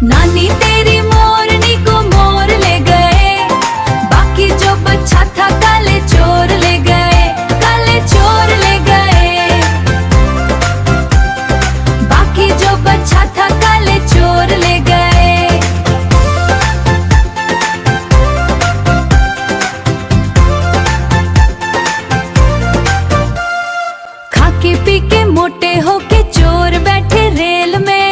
नानी तेरी मोरनी को मोर ले गए, बाकी जो बचा था काले चोर ले गए, काले चोर ले गए। बाकी जो बचा था काले चोर ले गए। खाके पी के मोटे होके चोर बैठे रेल में,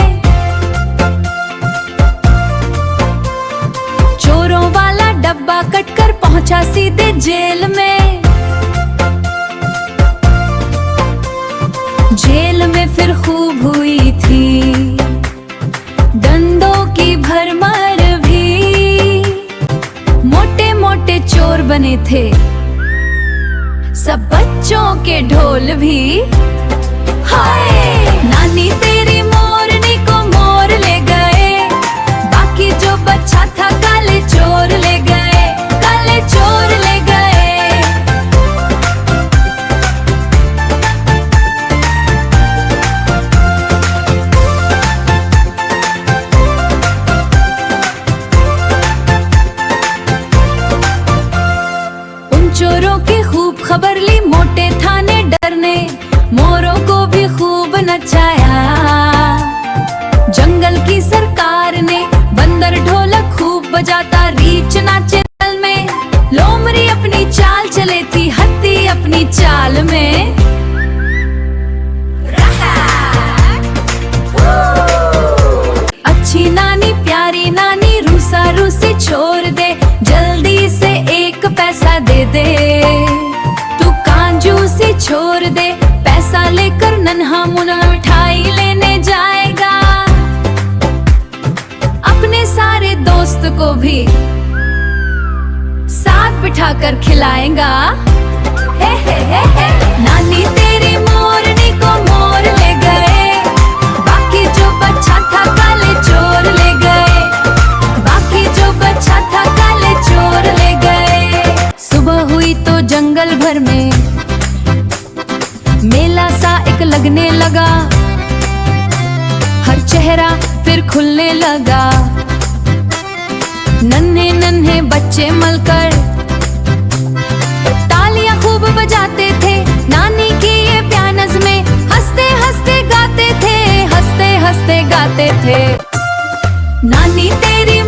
डब्बा कटकर पहुंचा सीधे जेल में। जेल में फिर खूब हुई थी डंडों की भरमार भी, मोटे मोटे चोर बने थे सब बच्चों के ढोल भी। हाय नानी तेरी मोरनी को मोर ले गए, बाकी जो बचा था काले चोर ले गए, काले चोर ले गए। उन चोरों की खूब खबर ली मोटे थाने डर ने, मोरों को भी खूब नचाया। जंगल की सरकार ने बंदर ढोलक खूब बजाता रीछ नाचे दल में, लोमड़ी अपनी चाल चले थी हत्ती अपनी चाल में। अच्छी नानी प्यारी नानी रूसा रूसी छोड़ दे, जल्दी से एक पैसा दे दे। तू कांजूसी छोड़ दे, पैसा लेकर नन्हा मुन्ना मिठाई लेने जाएगा, अपने सारे दोस्त को भी साथ बिठाकर खिलाएगा। हे। नानी तेरी मोरनी को मोर ले गए, बाकी जो बचा था काले चोर ले गए, बाकी जो बचा था काले चोर ले गए। सुबह हुई तो जंगल भर में मेला सा एक लगने लगा, हर चेहरा फिर खुलने लगा। नन्हे नन्हे बच्चे मलकर तालियां खूब बजाते थे, नानी की ये प्यार नज़्में हंसते हंसते गाते थे, हंसते हंसते गाते थे। नानी तेरी